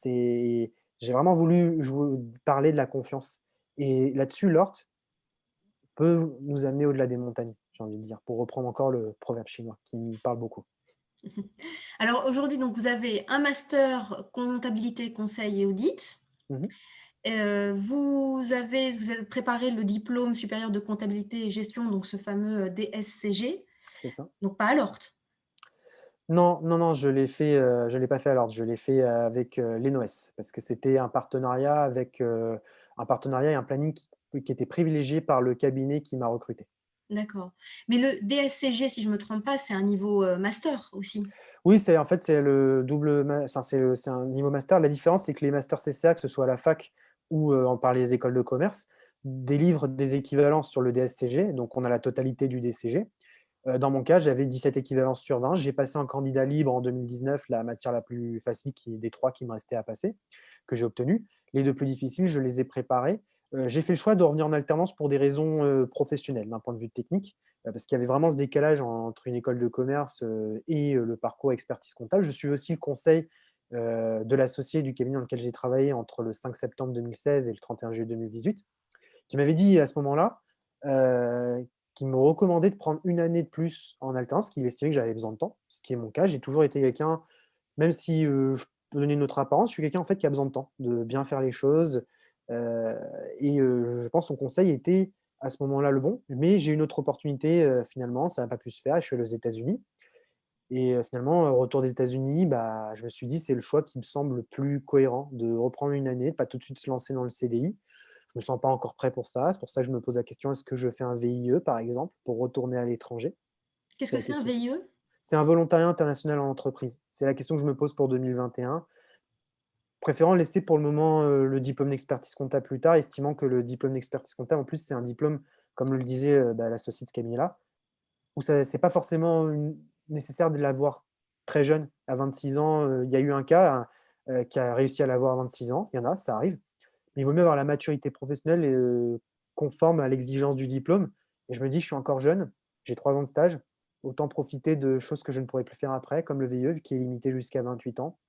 Speaker 2: J'ai vraiment voulu parler de la confiance et là-dessus, l'Ort peut nous amener au-delà des montagnes, j'ai envie de dire, pour reprendre encore le proverbe chinois qui me parle beaucoup.
Speaker 1: Alors aujourd'hui, donc vous avez un master comptabilité, conseil et audit.
Speaker 2: Mmh mh.
Speaker 1: Vous avez préparé le diplôme supérieur de comptabilité et gestion, donc ce fameux, DSCG,
Speaker 2: C'est ça.
Speaker 1: donc pas à l'Ort?
Speaker 2: Non, non, non, je l'ai pas fait à l'ordre, je l'ai fait, avec, l'ENOS parce que c'était un partenariat et un planning qui était privilégié par le cabinet qui m'a recruté.
Speaker 1: D'accord. Mais le DSCG, si je me trompe pas, c'est un niveau, master aussi?
Speaker 2: Oui, c'est en fait, c'est le double ma enfin, c'est un niveau master. La différence, c'est que les masters CCA, que ce soit à la fac ou, par les écoles de commerce, délivrent des équivalences sur le DSCG, donc on a la totalité du DCG. Dans mon cas, j'avais 17 équivalences sur 20. J'ai passé en candidat libre en 2019 la matière la plus facile des 3 qui me restaient à passer, que j'ai obtenue. Les 2 plus difficiles, je les ai préparés. J'ai fait le choix de revenir en alternance pour des raisons, professionnelles, d'un point de vue technique, parce qu'il y avait vraiment ce décalage entre une école de commerce, et le parcours expertise comptable. Je suis aussi le conseil, de l'associé du cabinet dans lequel j'ai travaillé entre le 5 septembre 2016 et le 31 juillet 2018, qui m'avait dit à ce moment-là, qui me recommandait de prendre une année de plus en alternance, qu'il estimait que j'avais besoin de temps, ce qui est mon cas. J'ai toujours été quelqu'un, même si, je peux donner une autre apparence, je suis quelqu'un en fait qui a besoin de temps, de bien faire les choses, heu je pense son conseil était à ce moment-là le bon. Mais j'ai eu une autre opportunité, finalement, ça n'a pas pu se faire et je suis allé aux États-Unis et finalement, au retour des États-Unis, bah, je me suis dit: «C'est le choix qui me semble le plus cohérent de reprendre une année, pas tout de suite se lancer dans le CDI». Je me sens pas encore prêt pour ça. C'est pour ça que je me pose la question, est-ce que je fais un VIE, par exemple, pour retourner à l'étranger?
Speaker 1: Qu'est-ce
Speaker 2: C'est
Speaker 1: que
Speaker 2: la
Speaker 1: c'est un
Speaker 2: question.
Speaker 1: VIE?
Speaker 2: C'est un volontariat international en entreprise. C'est la question que je me pose pour 2021. Préférant laisser pour le moment, le diplôme d'expertise comptable plus tard, estimant que le diplôme d'expertise comptable, en plus, c'est un diplôme, comme le disait, l'associé de ce cabinet-là, où ça c'est pas forcément nécessaire de l'avoir très jeune, à 26 ans. Il y a eu un cas, qui a réussi à l'avoir à 26 ans, il y en a, ça arrive. Mais il vaut mieux avoir la maturité professionnelle et conforme à l'exigence du diplôme et je me dis: «Je suis encore jeune, j'ai 3 ans de stage, autant profiter de choses que je ne pourrai plus faire après», comme le VIE qui est limité jusqu'à 28 ans.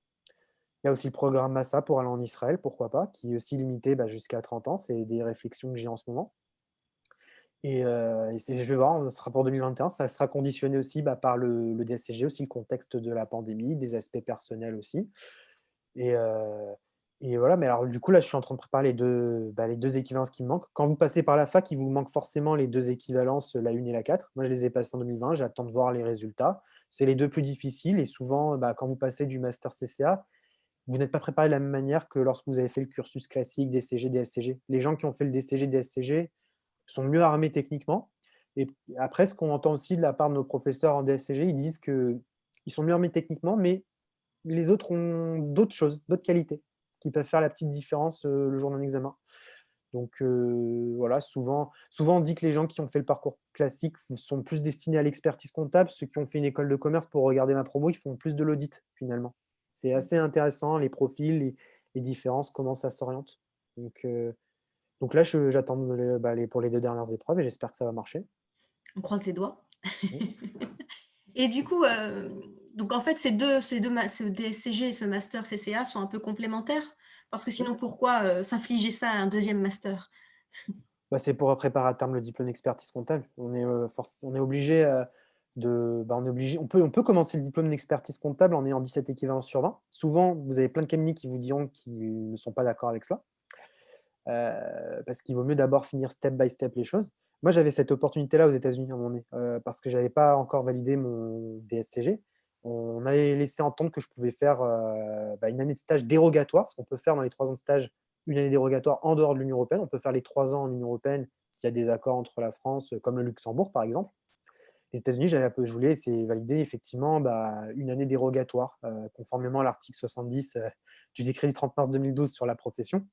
Speaker 2: Il y a aussi le programme Massa pour aller en Israël, pourquoi pas, qui est aussi limité, bah, jusqu'à 30 ans. C'est des réflexions que j'ai en ce moment et je vais voir, ce sera pour 2021. Ça sera conditionné aussi, bah, par le DSCG aussi, le contexte de la pandémie, des aspects personnels aussi. Et voilà, mais alors du coup, là, je suis en train de préparer les 2 équivalences qui me manquent. Quand vous passez par la fac, il vous manque forcément les 2 équivalences, la 1 et la 4. Moi, je les ai passées en 2020, j'attends de voir les résultats. C'est les 2 plus difficiles et souvent, bah, quand vous passez du master CCA, vous n'êtes pas préparé de la même manière que lorsque vous avez fait le cursus classique DCG, DSCG. Les gens qui ont fait le DCG, DSCG sont mieux armés techniquement et après ce qu'on entend aussi de la part de nos professeurs en DSCG, ils disent qu'ils sont mieux armés techniquement, mais les autres ont d'autres choses, d'autres qualités qui peuvent faire la petite différence, le jour d'un examen. Donc voilà, souvent on dit que les gens qui ont fait le parcours classique sont plus destinés à l'expertise comptable. Ceux qui ont fait une école de commerce, pour regarder ma promo, ils font plus de l'audit finalement. C'est assez intéressant les profils, les différences, comment ça s'oriente. Donc heu, donc là j'attends pour les 2 dernières épreuves et j'espère que ça va marcher.
Speaker 1: On croise les doigts.
Speaker 2: Mmh.
Speaker 1: Et du coup, donc en fait, ces deux ce DSCG et ce master CCA sont un peu complémentaires? Parce que
Speaker 2: Oui.
Speaker 1: sinon pourquoi, s'infliger ça à un deuxième master?
Speaker 2: Bah, c'est pour préparer à terme le diplôme d'expertise comptable. On est obligé, on peut commencer le diplôme d'expertise comptable en ayant 17 équivalences sur 20. Souvent, vous avez plein de cabinets qui vous diront qu'ils ne sont pas d'accord avec cela, parce qu'il vaut mieux d'abord finir step by step les choses. Moi, j'avais cette opportunité-là aux États-Unis à un moment donné, parce que j'avais pas encore validé mon DSCG. On avait laissé entendre que je pouvais faire, une année de stage dérogatoire, parce qu'on peut faire dans les 3 ans de stage une année dérogatoire en dehors de l'Union européenne. On peut faire les 3 ans en Union européenne s'il y a des accords entre la France, comme le Luxembourg, par exemple. Les États-Unis, je voulais essayer valider effectivement, une année dérogatoire, conformément à l'article 70, du décret du 30 mars 2012 sur la profession.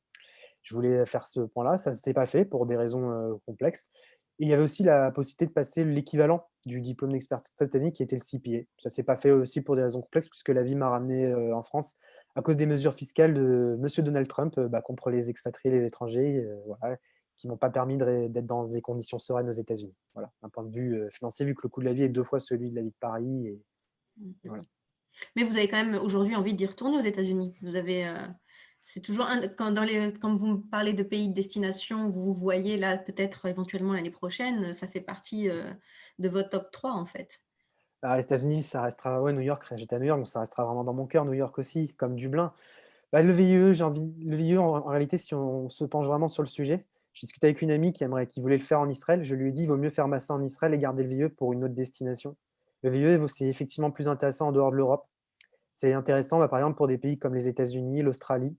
Speaker 2: Je voulais faire ce point-là, ça ne s'est pas fait pour des raisons, complexes et il y avait aussi la possibilité de passer l'équivalent du diplôme d'expertise comptable qui était le CPA. Ça s'est pas fait aussi pour des raisons complexes puisque la vie m'a ramené, en France à cause des mesures fiscales de monsieur Donald Trump, contre les expatriés, les étrangers, voilà, qui m'ont pas permis d'être dans des conditions sereines aux États-Unis. Voilà, d'un point de vue, financier, vu que le coût de la vie est 2 fois celui de la vie de Paris
Speaker 1: Mmh
Speaker 2: et
Speaker 1: mh.
Speaker 2: voilà.
Speaker 1: Mais vous avez quand même aujourd'hui envie d'y retourner aux États-Unis? Vous avez, c'est toujours un quand vous me parlez de pays de destination où vous vous voyez là peut-être éventuellement l'année prochaine, ça fait partie, de votre top 3 en fait?
Speaker 2: Alors les États-Unis, ça restera ouais, New York, j'étais à New York, donc ça restera vraiment dans mon cœur, New York aussi, comme Dublin. Bah, le VIE en réalité, si on se penche vraiment sur le sujet, j'ai discuté avec une amie qui voulait le faire en Israël. Je lui ai dit: «Il vaut mieux faire ça en Israël et garder le VIE pour une autre destination». Le VIE, c'est effectivement plus intéressant en dehors de l'Europe. C'est intéressant, par exemple, pour des pays comme les États-Unis, l'Australie,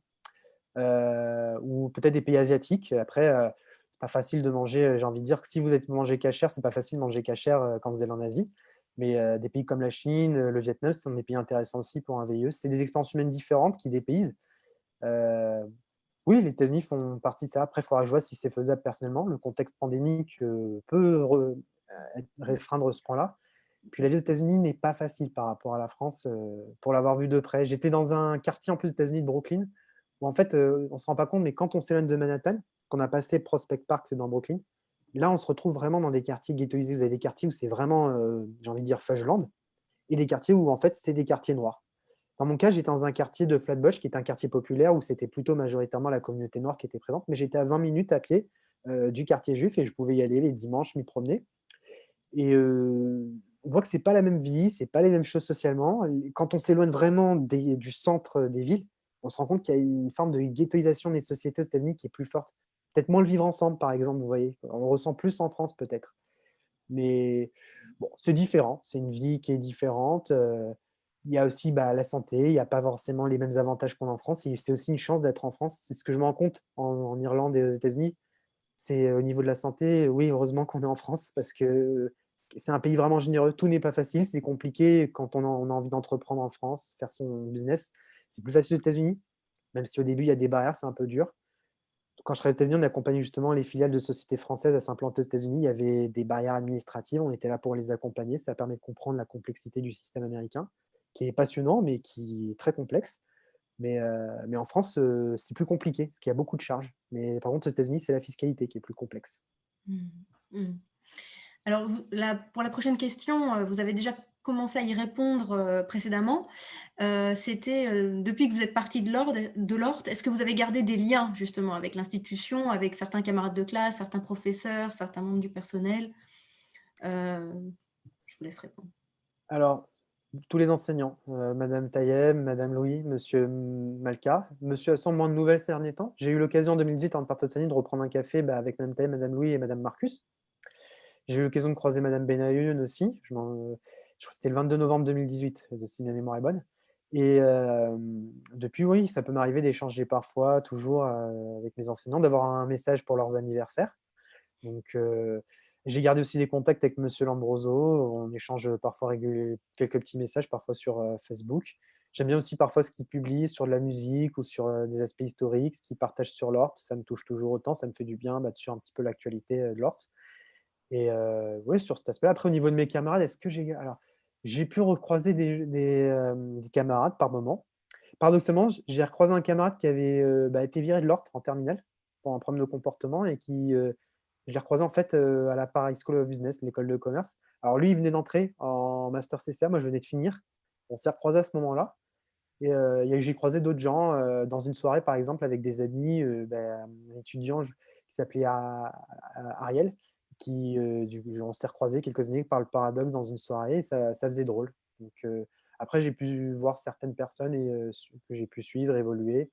Speaker 2: ou peut-être des pays asiatiques. Après, c'est pas facile de manger, j'ai envie de dire que si vous êtes manger cachère, c'est pas facile de manger cachère, quand vous allez en Asie. Mais, des pays comme la Chine, le Vietnam, ce sont des pays intéressants aussi pour un VIE. C'est des expériences humaines différentes qui dépaysent. Heu, oui, les États-Unis font partie de ça. Après, il faudra que je vois si c'est faisable personnellement. Le contexte pandémique, peut être restreindre ce point-là. Puis la vie aux États-Unis n'est pas facile par rapport à la France, pour l'avoir vu de près. J'étais dans un quartier en plus aux États-Unis de Brooklyn, où en fait, on ne se rend pas compte, mais quand on s'éloigne de Manhattan, qu'on a passé Prospect Park dans Brooklyn, là, on se retrouve vraiment dans des quartiers ghettoisés. Vous avez des quartiers où c'est vraiment, j'ai envie de dire Fudgeland, et des quartiers où en fait, c'est des quartiers noirs. Dans mon cas, j'étais dans un quartier de Flatbush, qui est un quartier populaire où c'était plutôt majoritairement la communauté noire qui était présente, mais j'étais à 20 minutes à pied, du quartier juif et je pouvais y aller les dimanches, m'y promener. Et on voit que c'est pas la même vie, c'est pas les mêmes choses socialement. Et quand on s'éloigne vraiment du centre des villes, on se rend compte qu'il y a une forme de ghettoisation des sociétés aux États-Unis qui est plus forte. Peut-être moins le vivre ensemble, par exemple, vous voyez? On le ressent plus en France peut-être. Mais bon, c'est différent, c'est une vie qui est différente, il y a aussi, bah, la santé, il y a pas forcément les mêmes avantages qu'on a en France et c'est aussi une chance d'être en France. C'est ce que je me rends compte en Irlande et aux États-Unis. C'est au niveau de la santé, oui, heureusement qu'on est en France parce que c'est un pays vraiment généreux. Tout n'est pas facile, c'est compliqué quand on a envie d'entreprendre en France, faire son business. C'est plus facile aux États-Unis, même si au début il y a des barrières, c'est un peu dur. Quand je serai aux États-Unis, on accompagnait justement les filiales de sociétés françaises à s'implanter aux États-Unis. Il y avait des barrières administratives, on était là pour les accompagner. Ça permet de comprendre la complexité du système américain, qui est passionnant, mais qui est très complexe. Mais en France, c'est plus compliqué, parce qu'il y a beaucoup de charges. Mais par contre, aux États-Unis, c'est la fiscalité qui est plus complexe.
Speaker 1: Mmh. Mmh. Alors pour la prochaine question, vous avez déjà commencé à y répondre, précédemment. C'était, depuis que vous êtes parti de l'Ort, est-ce que vous avez gardé des liens justement avec l'institution, avec certains camarades de classe, certains professeurs, certains membres du personnel? Heu, je vous laisse répondre.
Speaker 2: Alors, tous les enseignants, madame Tayeb, madame Louis, monsieur Malka. Monsieur a sans moins de nouvelles ces derniers temps. J'ai eu l'occasion en 2018, avant de partir aux États-Unis, de reprendre un café, bah, avec madame Tayeb, madame Louis et madame Marcus. J'ai eu l'occasion de croiser madame Benayoun aussi. Je crois que c'était le 22 novembre 2018, si ma mémoire est bonne. Et depuis, oui, ça peut m'arriver d'échanger parfois, toujours, avec mes enseignants, d'avoir un message pour leurs anniversaires. Donc, j'ai gardé aussi des contacts avec monsieur Lambroso. On échange parfois quelques petits messages, parfois sur, Facebook. J'aime bien aussi parfois ce qu'il publie sur de la musique ou sur, des aspects historiques, ce qu'il partage sur l'Ort. Ça me touche toujours autant, ça me fait du bien, bah, de suivre un petit peu l'actualité, de l'Ort. Et ouais, sur cet aspect-là. Après au niveau de mes camarades, est-ce que j'ai pu recroiser des camarades par moment. Paradoxalement, j'ai recroisé un camarade qui avait, bah, été viré de l'Ort en terminale pour un problème de comportement et je l'ai recroisé en fait, à la Paris School of Business, l'école de commerce. Alors lui, il venait d'entrer en master CCA, moi je venais de finir. On s'est recroisés à ce moment-là et j'ai croisé d'autres gens, dans une soirée par exemple avec des amis, bah, un étudiant qui s'appelait Ariel, on s'est recroisés quelques années par le paradoxe dans une soirée et ça faisait drôle. Donc après j'ai pu voir certaines personnes et que j'ai pu suivre, évoluer.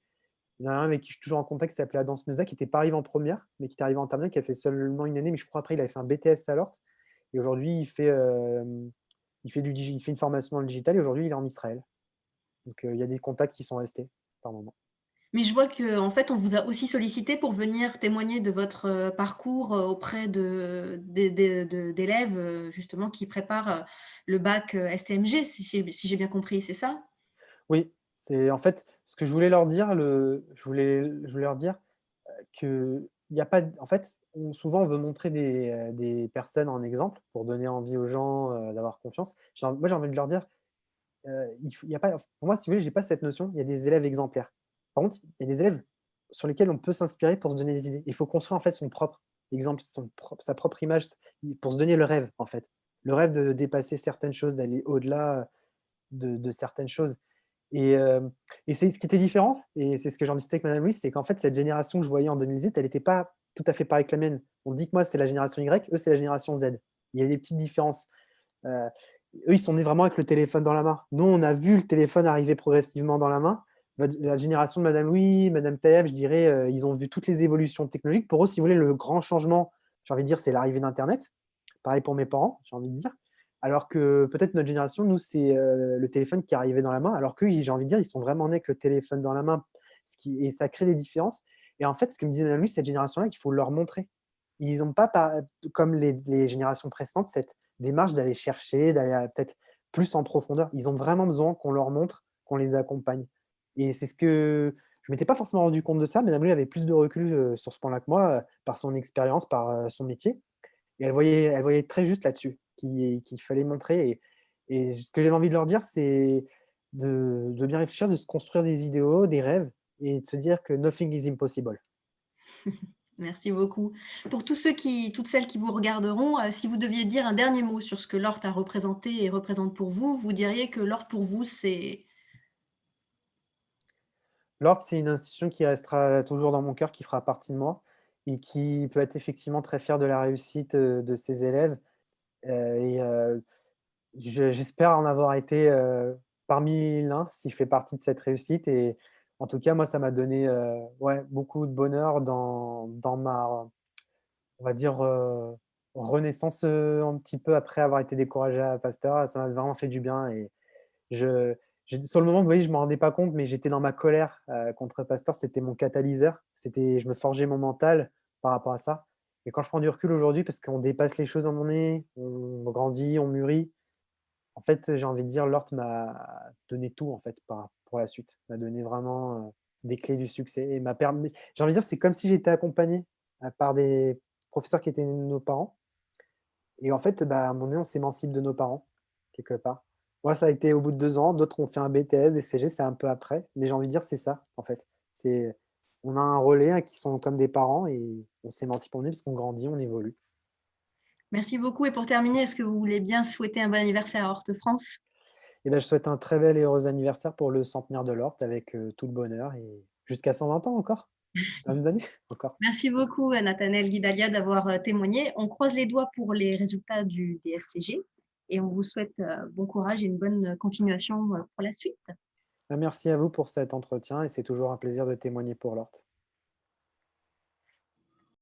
Speaker 2: Il y en a un avec qui je suis toujours en contact qui s'appelait Adam Smeza, qui n'était pas arrivé en première, mais qui est arrivé en terminale, qui a fait seulement une année, mais je crois après il avait fait un BTS à l'Ort et aujourd'hui il fait une formation dans le digital et aujourd'hui il est en Israël. Donc il y a des contacts qui sont restés par moment.
Speaker 1: Mais je vois qu'en fait, on vous a aussi sollicité pour venir témoigner de votre, parcours, auprès d'élèves, justement qui préparent, le bac, STMG, si j'ai bien compris, c'est ça?
Speaker 2: Oui, c'est en fait ce que je voulais leur dire, je voulais leur dire, qu'il y a pas d en fait, souvent on veut montrer des personnes en exemple pour donner envie aux gens, d'avoir confiance. Moi j'ai envie de leur dire, il y a pas pour moi si vous voulez, j'ai pas cette notion, il y a des élèves exemplaires. Par contre, il y a des élèves sur lesquels on peut s'inspirer pour se donner des idées. Il faut construire en fait son propre exemple, sa propre image, pour se donner le rêve en fait. Le rêve de dépasser certaines choses, d'aller au-delà, de certaines choses. Et c'est ce qui était différent et c'est ce que j'en discutais avec madame Louise, c'est qu'en fait, cette génération que je voyais en 2018, elle était pas tout à fait pareille que la mienne. On dit que moi, c'est la génération Y, eux, c'est la génération Z. Il y avait des petites différences. Heu, eux, ils sont nés vraiment avec le téléphone dans la main. Nous, on a vu le téléphone arriver progressivement dans la main. La génération de madame Louis, madame Tayeb, je dirais, ils ont vu toutes les évolutions technologiques. Pour eux, si vous voulez, le grand changement, j'ai envie de dire, c'est l'arrivée d'internet. Pareil pour mes parents, j'ai envie de dire. Alors que peut-être notre génération, nous, c'est, le téléphone qui est arrivé dans la main, alors qu'eux, j'ai envie de dire, ils sont vraiment nés avec le téléphone dans la main, et ça crée des différences. Et en fait, ce que me disait madame Louise, cette génération-là, qu'il faut leur montrer. Ils n'ont pas, comme les générations précédentes, cette démarche d'aller chercher, d'aller peut-être plus en profondeur. Ils ont vraiment besoin qu'on leur montre, qu'on les accompagne. Et c'est ce que je m'étais pas forcément rendu compte de ça, mais madame Louise avait plus de recul, sur ce point-là que moi, par son expérience, par, son métier et elle voyait très juste là-dessus. qu'il fallait montrer et ce que j'avais envie de leur dire, c'est de bien réfléchir, de se construire des idéaux, des rêves et de se dire que nothing is impossible.
Speaker 1: Merci beaucoup. Pour tous ceux qui toutes celles qui vous regarderont, si vous deviez dire un dernier mot sur ce que l'Orт a représenté et représente pour vous, vous diriez que l'Ort pour vous, c'est
Speaker 2: L'ordre, c'est une institution qui restera toujours dans mon cœur, qui fera partie de moi et qui peut être effectivement très fier de la réussite, de ses élèves, et j'espère en avoir été, parmi l'un, si je fais partie de cette réussite et en tout cas, moi, ça m'a donné, ouais, beaucoup de bonheur dans ma, on va dire, renaissance, un petit peu après avoir été découragé à Pasteur. Ça m'a vraiment fait du bien et je sur le moment, vous voyez, je ne m'en rendais pas compte, mais j'étais dans ma colère, contre Pasteur. C'était mon catalyseur. Je me forgeais mon mental par rapport à ça et quand je prends du recul aujourd'hui, parce qu'on dépasse les choses à un moment donné, on grandit, on mûrit. En fait, j'ai envie de dire, l'Orт m'a donné tout, en fait, pour la suite. M'a donné vraiment, des clés du succès et m'a permis j'ai envie de dire, c'est comme si j'étais accompagné, par des professeurs qui étaient nos parents et en fait, bah, à un moment donné, on s'émancipe de nos parents, quelque part. Moi, ça a été au bout de 2 ans, d'autres ont fait un BTS, des CG, c'est un peu après, mais j'ai envie de dire, c'est ça, en fait. C'est on a un relais, qui sont comme des parents et on s'émancipe en eux parce qu'on grandit, on évolue.
Speaker 1: merci beaucoup et pour terminer, est-ce que vous voulez bien souhaiter un bon anniversaire à Horte-France?
Speaker 2: Et ben, je souhaite un très bel et heureux anniversaire pour le centenaire de l'Orte avec, tout le bonheur et jusqu'à 120 ans encore. Plein d'années encore.
Speaker 1: Merci beaucoup à Nathanaël Guidalia d'avoir, témoigné. On croise les doigts pour les résultats du DSCG et on vous souhaite, bon courage et une bonne continuation, pour la suite.
Speaker 2: Merci à vous pour cet entretien et c'est toujours un plaisir de témoigner pour l'Orte.